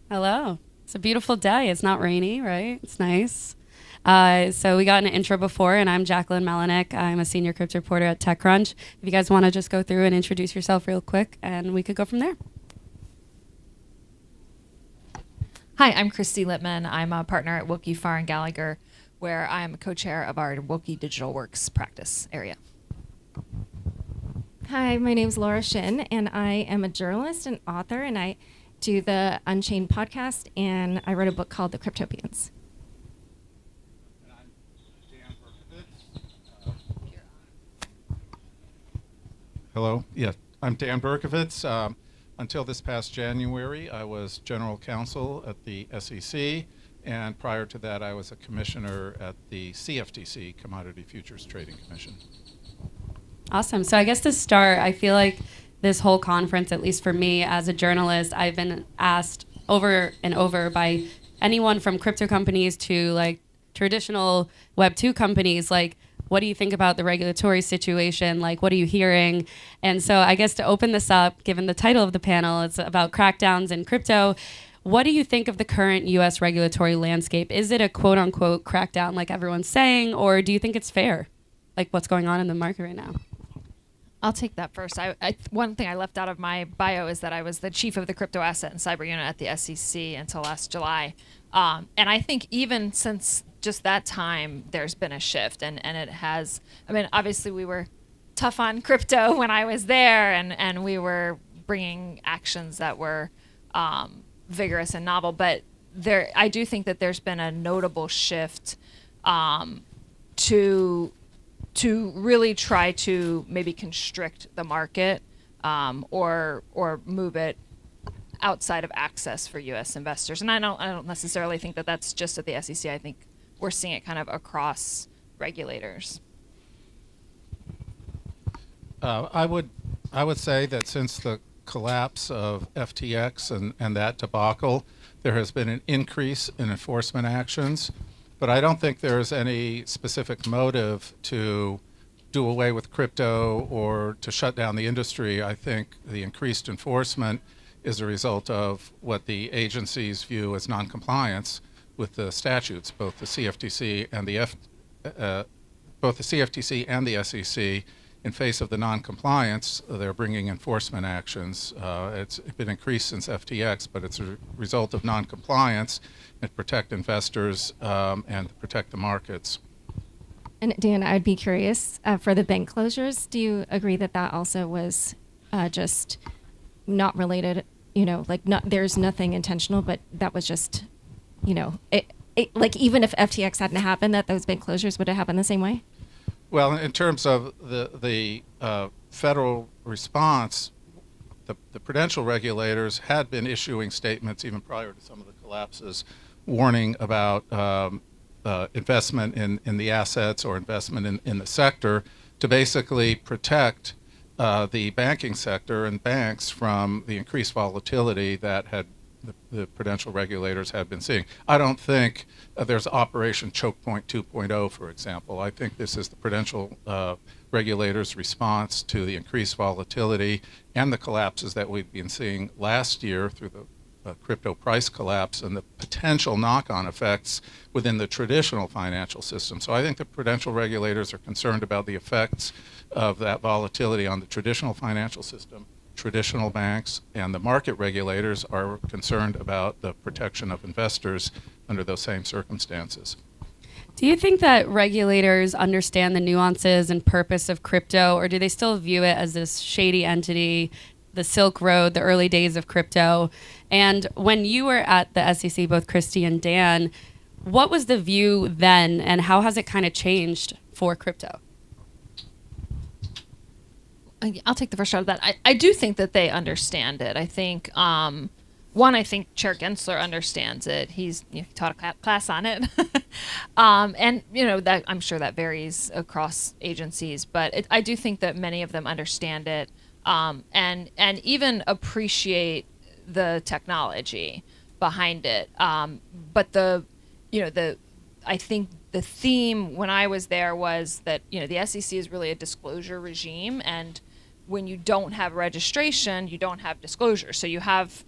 Hello. It's a beautiful day. It's not rainy, right? It's nice. So we got an intro before, and I'm Jacquelyn Melinek. I'm a senior crypto reporter at TechCrunch. If you guys want to just go through and introduce yourself real quick, and we could go from there. Hi, I'm Kristy LIttman. I'm a partner at Wilkie Farr and Gallagher, where I'm co-chair of our Wilkie Digital Works practice area. Hi, my name's Laura Shin, and I am a journalist and author, and I do the Unchained podcast, and I wrote a book called The Cryptopians. And I'm Dan Berkovitz. Hello. Yeah, I'm Dan Berkovitz. Until this past January, I was general counsel at the SEC, and prior to that, I was a commissioner at the CFTC, Commodity Futures Trading Commission. Awesome. So I guess to start, I feel like this whole conference, at least for me as a journalist, I've been asked over and over by anyone from crypto companies to like traditional Web 2 companies, like, what do you think about the regulatory situation? Like, what are you hearing? And so I guess to open this up, given the title of the panel, it's about crackdowns in crypto. What do you think of the current U.S. regulatory landscape? Is it a quote unquote crackdown like everyone's saying, or do you think it's fair? Like what's going on in the market right now? I'll take that first. One thing I left out of my bio is that I was the chief of the crypto asset and cyber unit at the SEC until last July. And I think even since just that time, there's been a shift. And it has, I mean, obviously we were tough on crypto when I was there, and we were bringing actions that were vigorous and novel. But I do think that there's been a notable shift to really try to maybe constrict the market or move it outside of access for U.S. investors. And I don't necessarily think that that's just at the SEC. I think we're seeing it kind of across regulators. I would say that since the collapse of FTX and that debacle, there has been an increase in enforcement actions. But I don't think there's any specific motive to do away with crypto or to shut down the industry. I think the increased enforcement is a result of what the agencies view as noncompliance with the statutes, both the CFTC and the SEC. In face of the noncompliance, they're bringing enforcement actions. It's been increased since FTX, but it's a result of noncompliance and protect investors and protect the markets. And Dan, I'd be curious, for the bank closures, do you agree that that also was just not related, there's nothing intentional, but that was just, like even if FTX hadn't happened, that those bank closures would have happened the same way? Well, in terms of the federal response, the prudential regulators had been issuing statements even prior to some of the collapses, warning about investment in the assets or investment in the sector to basically protect the banking sector and banks from the increased volatility that the prudential regulators had been seeing. I don't think there's Operation Choke Point 2.0, for example. I think this is the prudential regulators' response to the increased volatility and the collapses that we've been seeing last year through the crypto price collapse and the potential knock-on effects within the traditional financial system. So I think the prudential regulators are concerned about the effects of that volatility on the traditional financial system. Traditional banks and the market regulators are concerned about the protection of investors under those same circumstances. Do you think that regulators understand the nuances and purpose of crypto, or do they still view it as this shady entity, the Silk Road, the early days of crypto? And when you were at the SEC, both Kristy and Dan, what was the view then, and how has it kind of changed for crypto? I'll take the first shot of that. I do think that they understand it. I think, I think Chair Gensler understands it. He taught a class on it. And, that I'm sure that varies across agencies. But I do think that many of them understand it and even appreciate the technology behind it. But I think the theme when I was there was that, the SEC is really a disclosure regime, and when you don't have registration, you don't have disclosure. So you have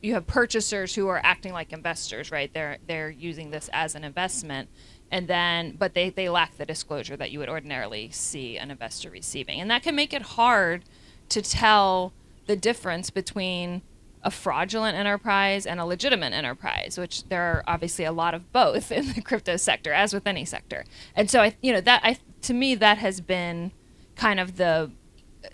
you have purchasers who are acting like investors, right? They're using this as an investment, and then but they lack the disclosure that you would ordinarily see an investor receiving, and that can make it hard to tell the difference between a fraudulent enterprise and a legitimate enterprise, which there are obviously a lot of both in the crypto sector, as with any sector. And so to me that has been kind of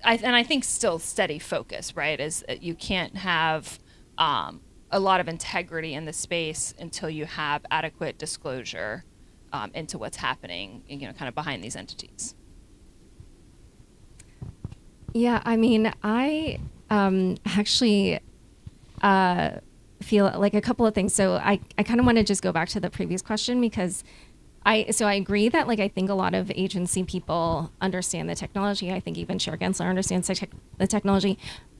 I think still steady focus, right? Is that you can't have a lot of integrity in the space until you have adequate disclosure into what's happening, kind of behind these entities. Yeah, I mean, I actually feel like a couple of things. So I kind of want to just go back to the previous question, because I agree that I think a lot of agency people understand the technology. I think even Chair Gensler understands the technology.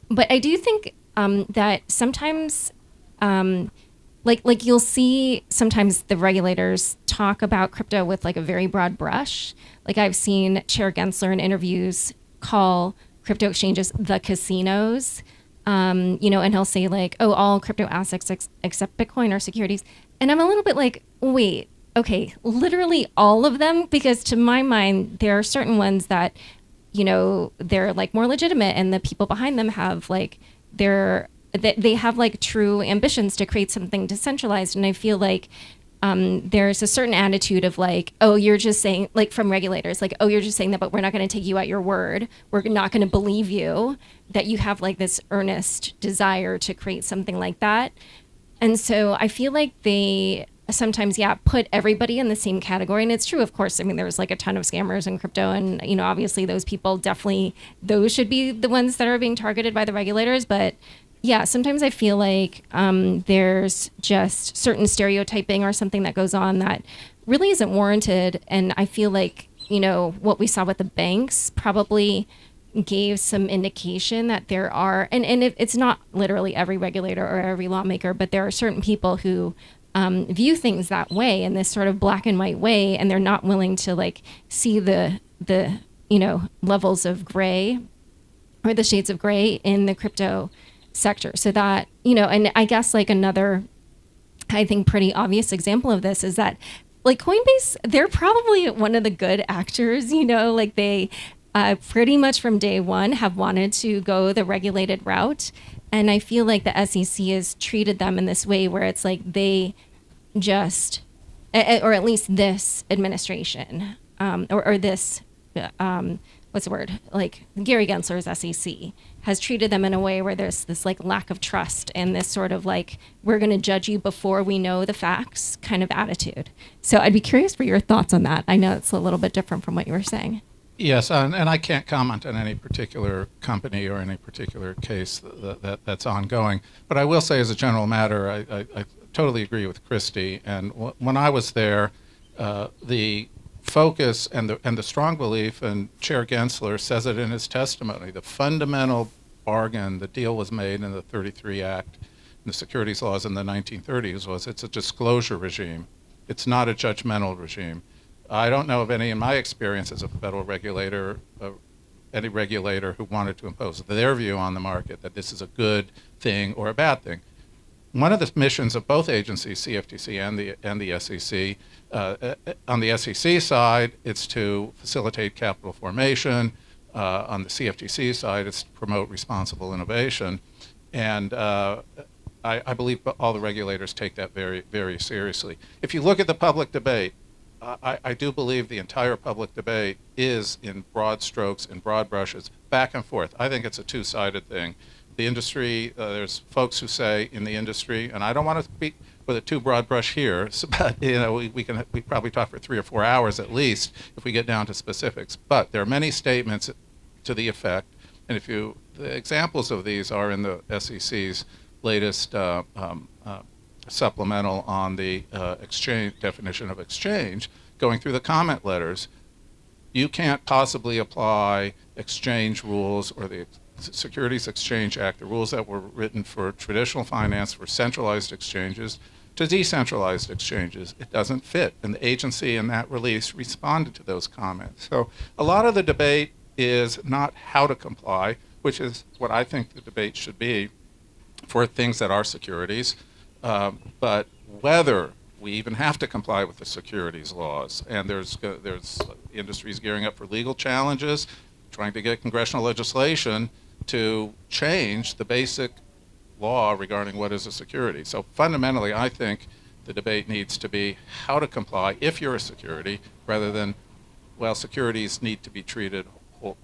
But I do think that sometimes you'll see sometimes the regulators talk about crypto with a very broad brush. I've seen Chair Gensler in interviews call crypto exchanges the casinos, and he'll say all crypto assets except Bitcoin are securities. And I'm a little bit wait, okay, literally all of them? Because to my mind, there are certain ones that, they're more legitimate, and the people behind them have they have true ambitions to create something decentralized. And I feel there's a certain attitude of oh, you're just saying, from regulators, oh, you're just saying that, but we're not going to take you at your word. We're not going to believe you that you have this earnest desire to create something like that. And so I feel they sometimes, put everybody in the same category. And it's true, of course. I mean, there's a ton of scammers in crypto, and, obviously those people those should be the ones that are being targeted by the regulators. But yeah, sometimes I feel there's just certain stereotyping or something that goes on that really isn't warranted. And I feel what we saw with the banks probably gave some indication that there are, and it's not literally every regulator or every lawmaker, but there are certain people who view things that way, in this sort of black and white way, and they're not willing to see the levels of gray or the shades of gray in the crypto sector. So that, and I guess another, I think, pretty obvious example of this is that Coinbase, they're probably one of the good actors, they pretty much from day one have wanted to go the regulated route. And I feel the SEC has treated them in this way where it's they just, or at least this administration, or this, what's the word? Gary Gensler's SEC has treated them in a way where there's this lack of trust and this sort of we're going to judge you before we know the facts kind of attitude. So I'd be curious for your thoughts on that. I know it's a little bit different from what you were saying. Yes, and I can't comment on any particular company or any particular case that's ongoing. But I will say, as a general matter, I totally agree with Kristy. And when I was there, the focus and the strong belief, and Chair Gensler says it in his testimony, the fundamental bargain, the deal was made in the 33 Act and the securities laws in the 1930s was it's a disclosure regime. It's not a judgmental regime. I don't know of any, in my experience as a federal regulator, any regulator who wanted to impose their view on the market that this is a good thing or a bad thing. One of the missions of both agencies, CFTC and the SEC, on the SEC side, it's to facilitate capital formation. On the CFTC side, it's to promote responsible innovation. And I believe all the regulators take that very, very seriously. If you look at the public debate, I do believe the entire public debate is, in broad strokes, in broad brushes, back and forth. I think it's a two-sided thing. The industry, there's folks who say in the industry, and I don't want to speak with a too broad brush here, but we probably talk for 3 or 4 hours at least if we get down to specifics. But there are many statements to the effect, and the examples of these are in the SEC's latest supplemental on the exchange definition of exchange, going through the comment letters. You can't possibly apply exchange rules or the Securities Exchange Act, the rules that were written for traditional finance for centralized exchanges, to decentralized exchanges. It doesn't fit. And the agency in that release responded to those comments. So a lot of the debate is not how to comply, which is what I think the debate should be. for things that are securities, but whether we even have to comply with the securities laws, and there's industries gearing up for legal challenges, trying to get congressional legislation to change the basic law regarding what is a security. So fundamentally, I think the debate needs to be how to comply if you're a security, rather than, well, securities need to be treated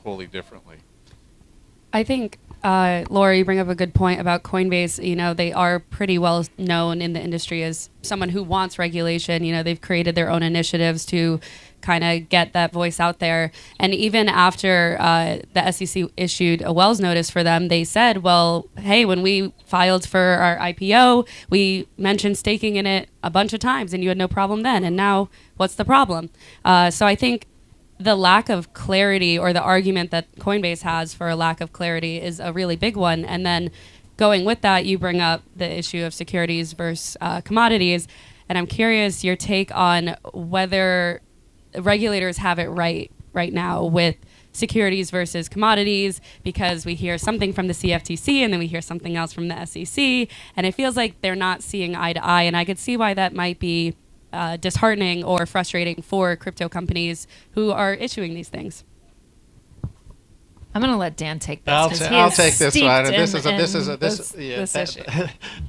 wholly differently. I think, Laura, you bring up a good point about Coinbase. You know, they are pretty well known in the industry as someone who wants regulation. You know, they've created their own initiatives to kind of get that voice out there. And even after the SEC issued a Wells notice for them, they said, well, hey, when we filed for our IPO, we mentioned staking in it a bunch of times and you had no problem then. And now what's the problem? So I think the lack of clarity, or the argument that Coinbase has for a lack of clarity, is a really big one. And then going with that, you bring up the issue of securities versus commodities. And I'm curious your take on whether regulators have it right now with securities versus commodities, because we hear something from the CFTC and then we hear something else from the SEC. And it feels like they're not seeing eye to eye. And I could see why that might be disheartening or frustrating for crypto companies who are issuing these things. I'm going to let Dan take this. I'll take this one. And this issue.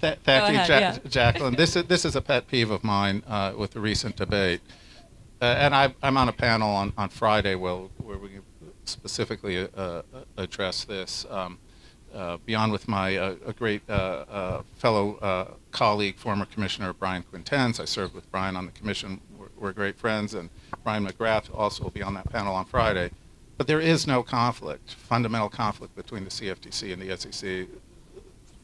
Thank you, Jacqueline. This is a pet peeve of mine with the recent debate, and I'm on a panel on Friday where we specifically address this. Beyond with my a great fellow colleague, former Commissioner Brian Quintens. I served with Brian on the commission. We're great friends, and Brian McGrath also will be on that panel on Friday. But there is no conflict, fundamental conflict between the CFTC and the SEC.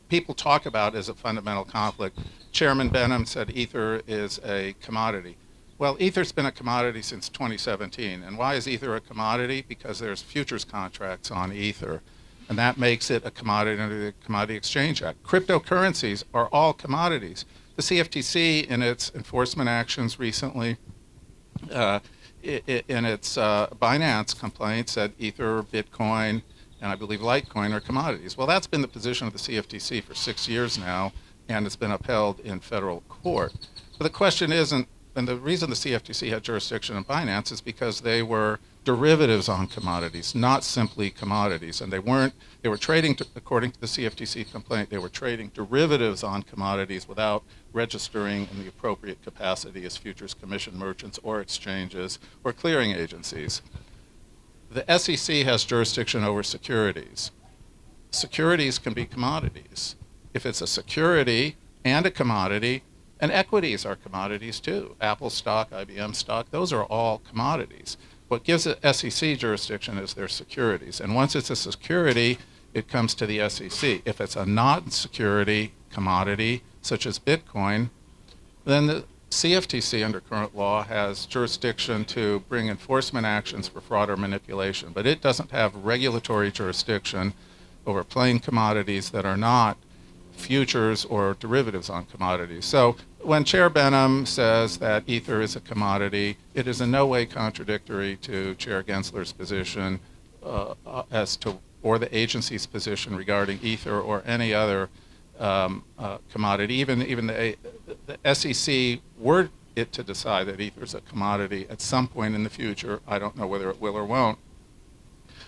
People talk about it as a fundamental conflict. Chairman Benham said Ether is a commodity. Well, Ether's been a commodity since 2017. And why is Ether a commodity? Because there's futures contracts on Ether. And that makes it a commodity under the Commodity Exchange Act. Cryptocurrencies are all commodities. The CFTC, in its enforcement actions recently, in its Binance complaint, said Ether, Bitcoin, and I believe Litecoin are commodities. Well, that's been the position of the CFTC for 6 years now, and it's been upheld in federal court. But the question isn't, and the reason the CFTC had jurisdiction in Binance is because they were derivatives on commodities, not simply commodities. And they were trading, according to the CFTC complaint, they were trading derivatives on commodities without registering in the appropriate capacity as futures commission merchants or exchanges or clearing agencies. The SEC has jurisdiction over securities. Securities can be commodities. If it's a security and a commodity, and equities are commodities too. Apple stock, IBM stock, those are all commodities. What gives it SEC jurisdiction is their securities. And once it's a security, it comes to the SEC. If it's a non-security commodity, such as Bitcoin, then the CFTC under current law has jurisdiction to bring enforcement actions for fraud or manipulation. But it doesn't have regulatory jurisdiction over plain commodities that are not futures or derivatives on commodities. So when Chair Benham says that Ether is a commodity, it is in no way contradictory to Chair Gensler's position as to, or the agency's position regarding Ether or any other commodity. Even the SEC, were it to decide that Ether is a commodity at some point in the future, I don't know whether it will or won't,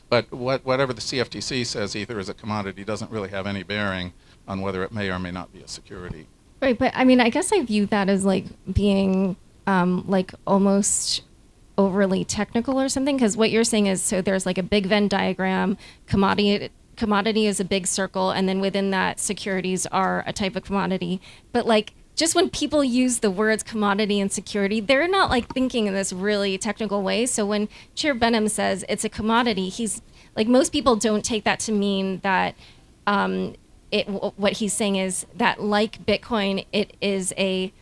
but whatever the CFTC says Ether is a commodity doesn't really have any bearing on whether it may or may not be a security. Right, but I mean, I guess I view that as like being like almost overly technical or something, because what you're saying is, so there's like a big Venn diagram, commodity is a big circle, and then within that securities are a type of commodity. But like, just when people use the words commodity and security, they're not like thinking in this really technical way. So when Chair Benham says it's a commodity, he's like, most people don't take that to mean that what he's saying is that, like Bitcoin, it is a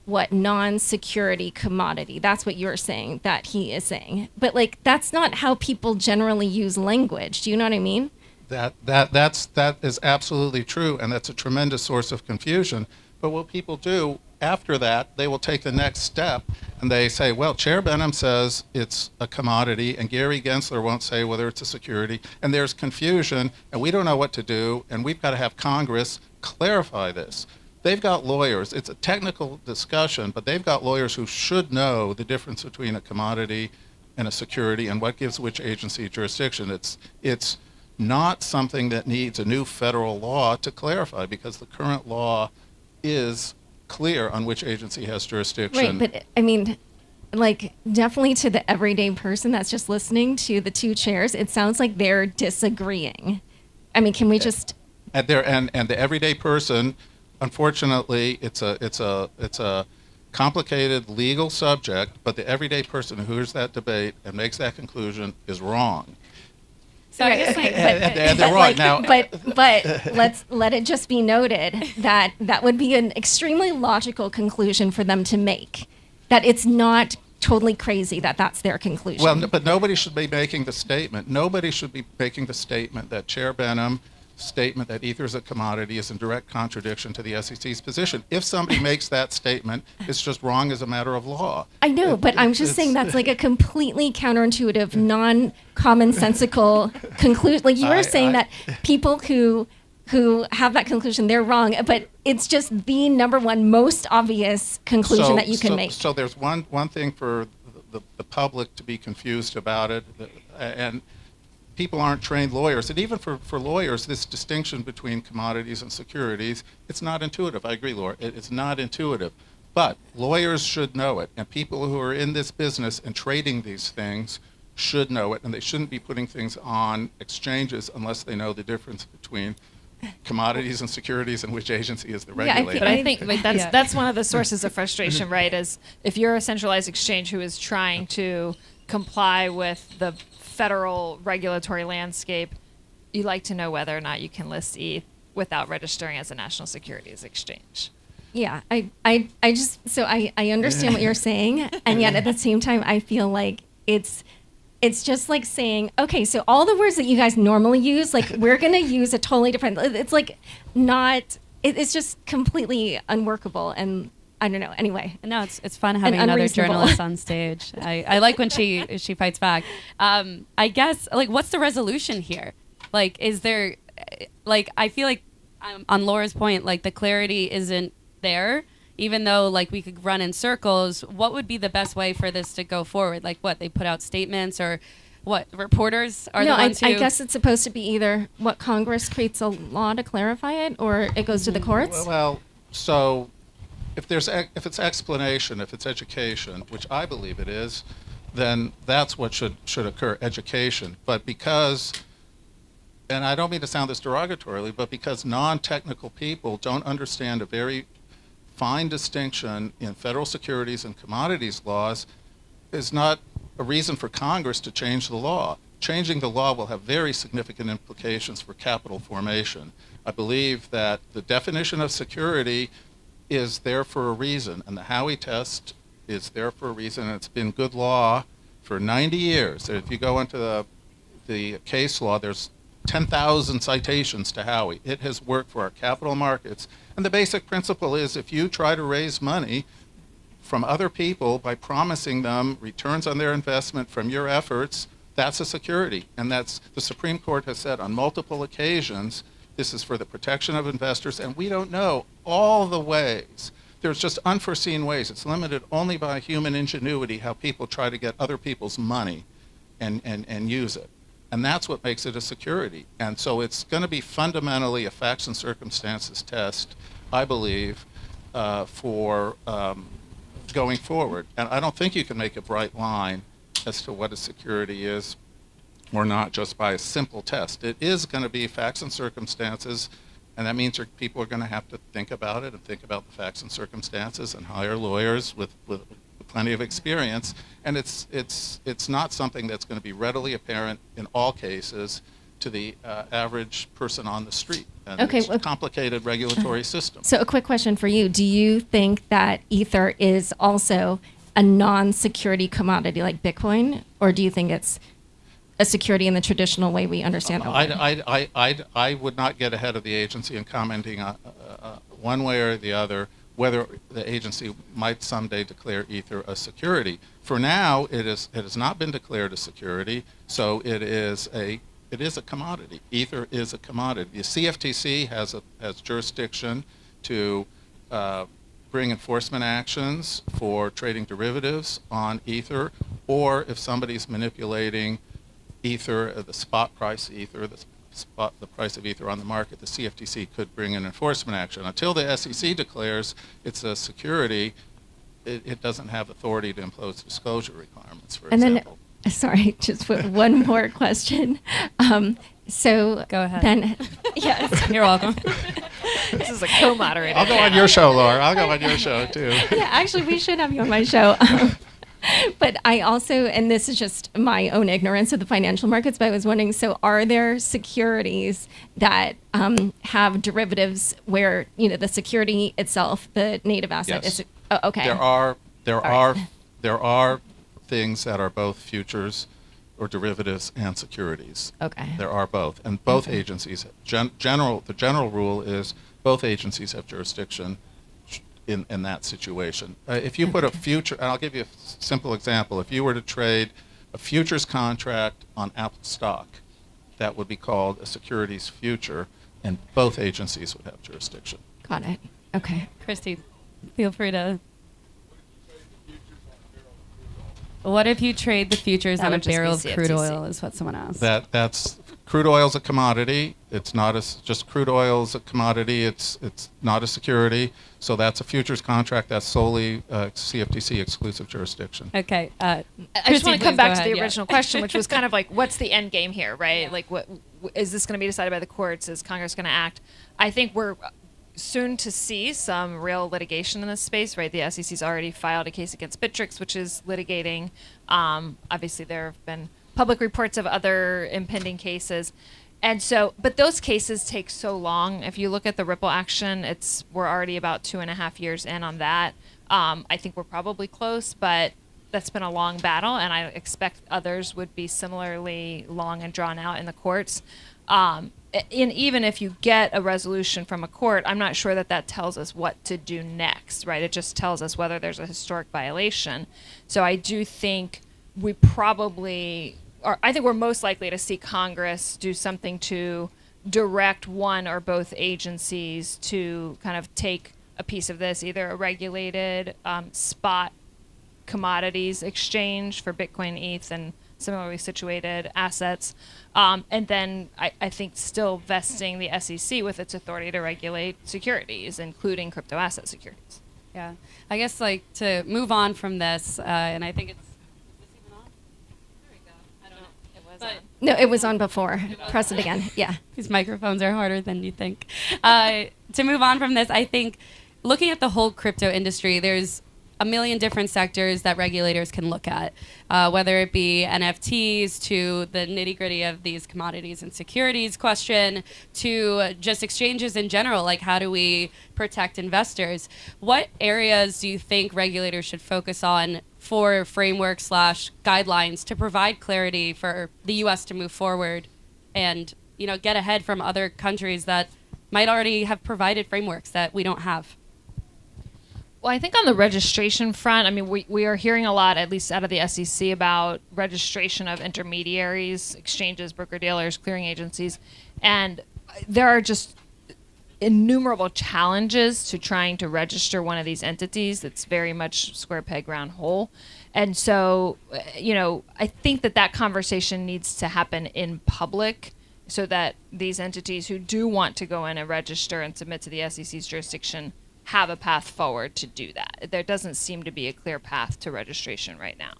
non-security commodity. That's what you're saying that he is saying. But like, that's not how people generally use language. Do you know what I mean? That is absolutely true, and that's a tremendous source of confusion. But what people do, after that, they will take the next step, and they say, well, Chair Benham says it's a commodity, and Gary Gensler won't say whether it's a security, and there's confusion, and we don't know what to do, and we've got to have Congress clarify this. They've got lawyers. It's a technical discussion, but they've got lawyers who should know the difference between a commodity and a security and what gives which agency jurisdiction. It's not something that needs a new federal law to clarify, because the current law is clear on which agency has jurisdiction. Right, but I mean, like, definitely to the everyday person that's just listening to the two chairs, it sounds like they're disagreeing. I mean, can we just... And the everyday person, unfortunately, it's a complicated legal subject, but the everyday person who hears that debate and makes that conclusion is wrong. So I guess And they're right now. But let's let it just be noted that that would be an extremely logical conclusion for them to make. That it's not totally crazy that that's their conclusion. Well, but nobody should be making the statement. Nobody should be making the statement that Chair Benham's statement that ether is a commodity is in direct contradiction to the SEC's position. If somebody makes that statement, it's just wrong as a matter of law. I know, but I'm just saying that's like a completely counterintuitive, non-commonsensical conclusion. Like you were saying that people who have that conclusion, they're wrong, but it's just the number one most obvious conclusion that you can make. So there's one thing for the public to be confused about it, and people aren't trained lawyers. And even for lawyers, this distinction between commodities and securities, it's not intuitive. I agree, Laura. It's not intuitive. But lawyers should know it. And people who are in this business and trading these things should know it. And they shouldn't be putting things on exchanges unless they know the difference between commodities and securities and which agency is the regulator. But I think like, that's one of the sources of frustration, right? Is if you're a centralized exchange who is trying to comply with the federal regulatory landscape, you like to know whether or not you can list ETH without registering as a national securities exchange. Yeah, I understand what you're saying, and yet at the same time, I feel like it's just like saying, okay, so all the words that you guys normally use, like we're gonna use a totally different. It's like not. It's just completely unworkable, and I don't know. Anyway, no, it's fun having another journalist on stage. I like when she fights back. I guess, like, what's the resolution here? Like, is there, like, I feel like on Laura's point, like the clarity isn't there, even though like we could run in circles. What would be the best way for this to go forward? Like, what, they put out statements, or what, reporters are the ones who... I guess it's supposed to be either what Congress creates a law to clarify it, or it goes to the courts. Well, so if it's explanation, if it's education, which I believe it is, then that's what should occur, education. But because, and I don't mean to sound this derogatorily, but because non-technical people don't understand a very fine distinction in federal securities and commodities laws, is not a reason for Congress to change the law. Changing the law will have very significant implications for capital formation. I believe that the definition of security is there for a reason, and the Howey test is there for a reason, and it's been good law for 90 years. If you go into the case law, there's 10,000 citations to Howey. It has worked for our capital markets, and the basic principle is if you try to raise money from other people by promising them returns on their investment from your efforts, that's a security, and that's, the Supreme Court has said on multiple occasions, this is for the protection of investors, and we don't know all the ways. There's just unforeseen ways. It's limited only by human ingenuity how people try to get other people's money and use it. And that's what makes it a security. And so it's going to be fundamentally a facts and circumstances test, I believe, for going forward. And I don't think you can make a bright line as to what a security is or not just by a simple test. It is going to be facts and circumstances, and that means people are going to have to think about it and think about the facts and circumstances and hire lawyers with plenty of experience. And it's not something that's going to be readily apparent in all cases to the average person on the street. And it's a complicated regulatory system. So a quick question for you. Do you think that Ether is also a non-security commodity like Bitcoin, or do you think it's a security in the traditional way we understand it? I would not get ahead of the agency in commenting on one way or the other whether the agency might someday declare Ether a security. For now, it has not been declared a security, so it is a commodity. Ether is a commodity. The CFTC has jurisdiction to bring enforcement actions for trading derivatives on Ether, or if somebody's manipulating Ether, the spot price of Ether, the price of Ether on the market, the CFTC could bring an enforcement action. Until the SEC declares it's a security, it doesn't have authority to impose disclosure requirements, for example. Then, sorry, just one more question. So Go ahead. Then, yes. You're welcome. This is a co-moderator. I'll go on your show, Laura. I'll go on your show, too. Yeah, actually, we should have you on my show. But I also, and this is just my own ignorance of the financial markets, but I was wondering, so are there securities that have derivatives where, the security itself, the native asset Yes. is, okay. There are things that are both futures or derivatives and securities. Okay. There are both, and both agencies. The general rule is both agencies have jurisdiction in that situation. If you put a future, and I'll give you a simple example. If you were to trade a futures contract on Apple stock, that would be called a securities future, and both agencies would have jurisdiction. Got it. Okay. Kristy, feel free to. What if you trade the futures That on a would just be barrel of crude CFTC. oil, is what someone asked. That's crude oil is a commodity. It's not just crude oil is a commodity. It's not a security. So that's a futures contract. That's solely CFTC exclusive jurisdiction. Okay. I just want to come back to the yeah. original question, which was kind of like, what's the end game here, right? Like, what is this going to be decided by the courts? Is Congress going to act? I think we're soon to see some real litigation in this space, right? The SEC's already filed a case against Bittrex, which is litigating. Obviously, there have been public reports of other impending cases. And so, but those cases take so long. If you look at the Ripple action, we're already about 2.5 years in on that. I think we're probably close, but that's been a long battle, and I expect others would be similarly long and drawn out in the courts. And even if you get a resolution from a court, I'm not sure that tells us what to do next, right? It just tells us whether there's a historic violation. So I do think we probably, or I think we're most likely to see Congress do something to direct one or both agencies to kind of take a piece of this, either a regulated spot commodities exchange for Bitcoin, ETH, and similarly situated assets. And then I think still vesting the SEC with its authority to regulate securities, including crypto asset securities. Yeah. I guess, to move on from this, and I think it's, is this even on? There we go. I don't know. It was But- on. No, it was on before. Press it again. Yeah. These microphones are harder than you think. To move on from this, I think looking at the whole crypto industry, there's a million different sectors that regulators can look at, whether it be NFTs to the nitty gritty of these commodities and securities question to just exchanges in general, like how do we protect investors? What areas do you think regulators should focus on for framework / guidelines to provide clarity for the U.S. to move forward and, get ahead from other countries that might already have provided frameworks that we don't have? Well, I think on the registration front, I mean, we are hearing a lot, at least out of the SEC, about registration of intermediaries, exchanges, broker-dealers, clearing agencies. And there are just innumerable challenges to trying to register one of these entities. It's very much square peg, round hole. And so, I think that conversation needs to happen in public so that these entities who do want to go in and register and submit to the SEC's jurisdiction have a path forward to do that. There doesn't seem to be a clear path to registration right now.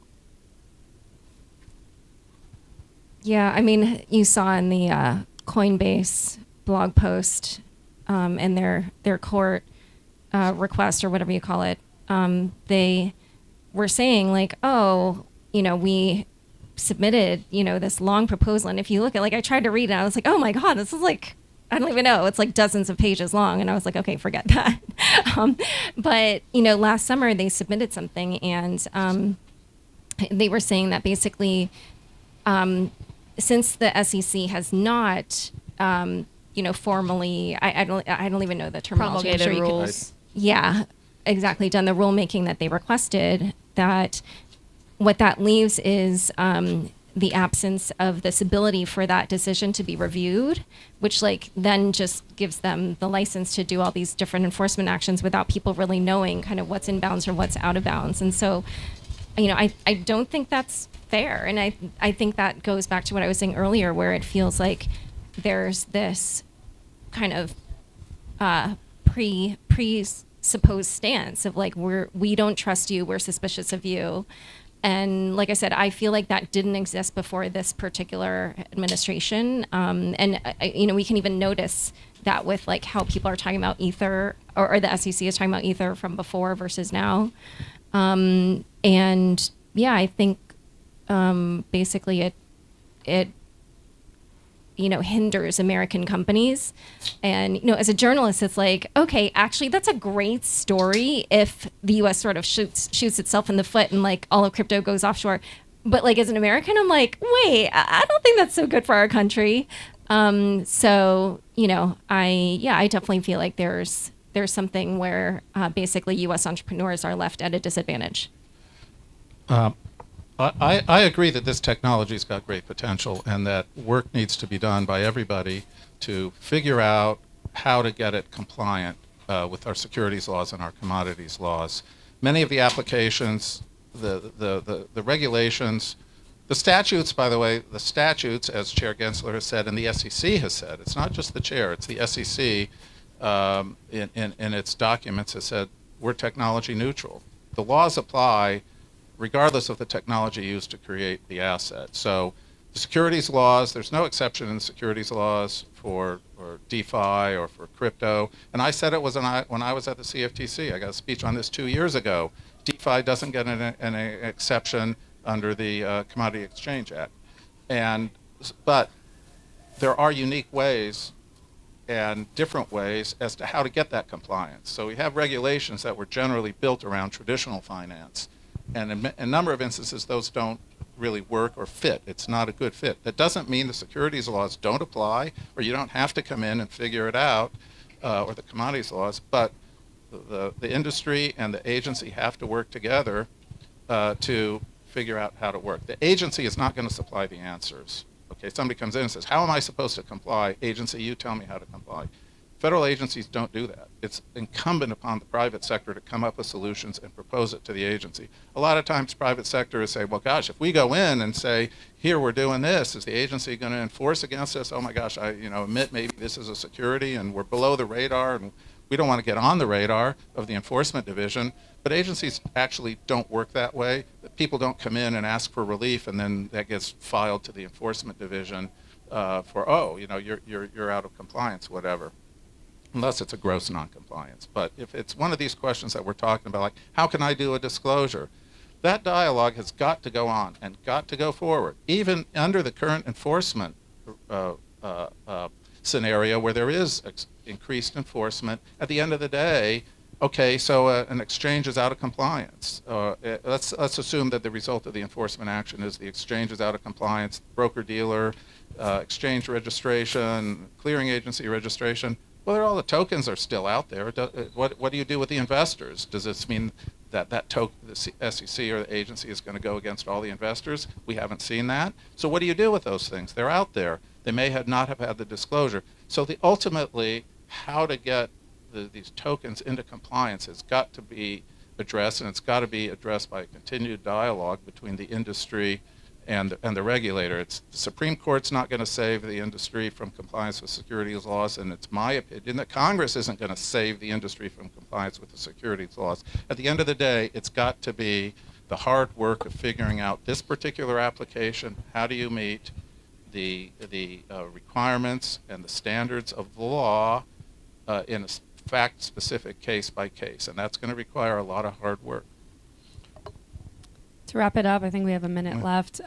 Yeah, I mean, you saw in the Coinbase blog post and their court request or whatever you call it, they were saying we submitted, this long proposal. And if you look at, I tried to read it, I was like, oh my God, this is I don't even know. It's dozens of pages long. And I was like, okay, forget that. But, last summer they submitted something and they were saying that basically since the SEC has not, formally, I don't even know the terminology. I'm Promulgated sure you could- rules. yeah. exactly done the rulemaking that they requested, that what that leaves is the absence of this ability for that decision to be reviewed, which like then just gives them the license to do all these different enforcement actions without people really knowing kind of what's in bounds or what's out of bounds. And so, you know, I don't think that's fair. And I think that goes back to what I was saying earlier, where it feels like there's this kind of presupposed stance of like, we don't trust you, we're suspicious of you. And like I said, I feel like that didn't exist before this particular administration. And you know, we can even notice that with like how people are talking about Ether, or the SEC is talking about Ether from before versus now. And yeah, I think basically it you know, hinders American companies. And, you know, as a journalist, it's like, okay, actually, that's a great story if the U.S. sort of shoots itself in the foot and like all of crypto goes offshore. But like as an American, I'm like, wait, I don't think that's so good for our country. So, you know, I definitely feel like there's something where basically U.S. entrepreneurs are left at a disadvantage. I agree that this technology's got great potential and that work needs to be done by everybody to figure out how to get it compliant with our securities laws and our commodities laws. Many of the applications, the regulations, the statutes, by the way, the statutes, as Chair Gensler has said and the SEC has said, it's not just the chair, it's the SEC in its documents has said we're technology neutral. The laws apply regardless of the technology used to create the asset. So the securities laws, there's no exception in the securities laws for DeFi or for crypto. And I said it was when I was at the CFTC. I got a speech on this 2 years ago. DeFi doesn't get an exception under the Commodity Exchange Act. But there are unique ways and different ways as to how to get that compliance. So we have regulations that were generally built around traditional finance. And in a number of instances, those don't really work or fit. It's not a good fit. That doesn't mean the securities laws don't apply, or you don't have to come in and figure it out, or the commodities laws, but the industry and the agency have to work together to figure out how to work. The agency is not going to supply the answers. Okay, somebody comes in and says, how am I supposed to comply? Agency, you tell me how to comply. Federal agencies don't do that. It's incumbent upon the private sector to come up with solutions and propose it to the agency. A lot of times private sector is say, well, gosh, if we go in and say, here, we're doing this, is the agency going to enforce against us? Oh my gosh, I admit maybe this is a security and we're below the radar and we don't want to get on the radar of the enforcement division. But agencies actually don't work that way. People don't come in and ask for relief and then that gets filed to the enforcement division for, you're out of compliance, whatever. Unless it's a gross noncompliance. But if it's one of these questions that we're talking about, like, how can I do a disclosure? That dialogue has got to go on and got to go forward. Even under the current enforcement scenario where there is increased enforcement, at the end of the day, okay, so an exchange is out of compliance. Let's assume that the result of the enforcement action is the exchange is out of compliance, broker-dealer, exchange registration, clearing agency registration. Well, all the tokens are still out there. What do you do with the investors? Does this mean that the SEC or the agency is going to go against all the investors? We haven't seen that. So what do you do with those things? They're out there. They may not have had the disclosure. So ultimately, how to get these tokens into compliance has got to be addressed, and it's got to be addressed by a continued dialogue between the industry and the regulator. The Supreme Court's not going to save the industry from compliance with securities laws, and it's my opinion that Congress isn't going to save the industry from compliance with the securities laws. At the end of the day, it's got to be the hard work of figuring out this particular application. How do you meet the requirements and the standards of the law in a fact-specific case by case, and that's going to require a lot of hard work. To wrap it up, I think we have a minute left.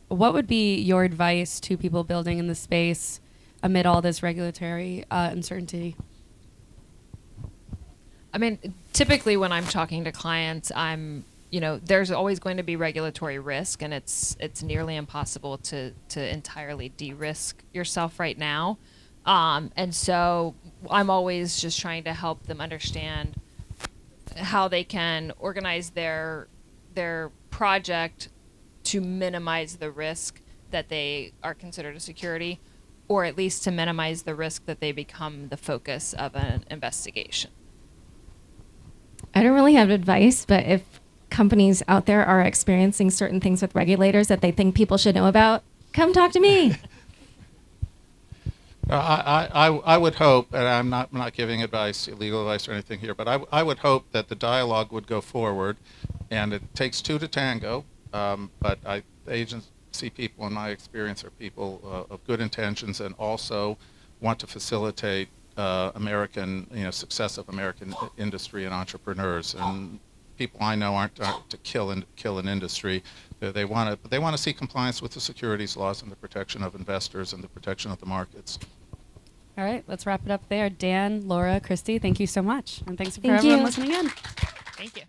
What would be your advice to people building in the space amid all this regulatory uncertainty? I mean, typically when I'm talking to clients, there's always going to be regulatory risk, and it's nearly impossible to entirely de-risk yourself right now. And so I'm always just trying to help them understand how they can organize their project to minimize the risk that they are considered a security, or at least to minimize the risk that they become the focus of an investigation. I don't really have advice, but if companies out there are experiencing certain things with regulators that they think people should know about, come talk to me. I would hope, and I'm not giving advice, legal advice or anything here, but I would hope that the dialogue would go forward, and it takes two to tango. But agency people, in my experience, are people of good intentions and also want to facilitate American, success of American industry and entrepreneurs. And people I know aren't to kill an industry. They want to see compliance with the securities laws and the protection of investors and the protection of the markets. All right, let's wrap it up there. Dan, Laura, Kristy, thank you so much. And thanks for Thank everyone you. listening in. Thank you.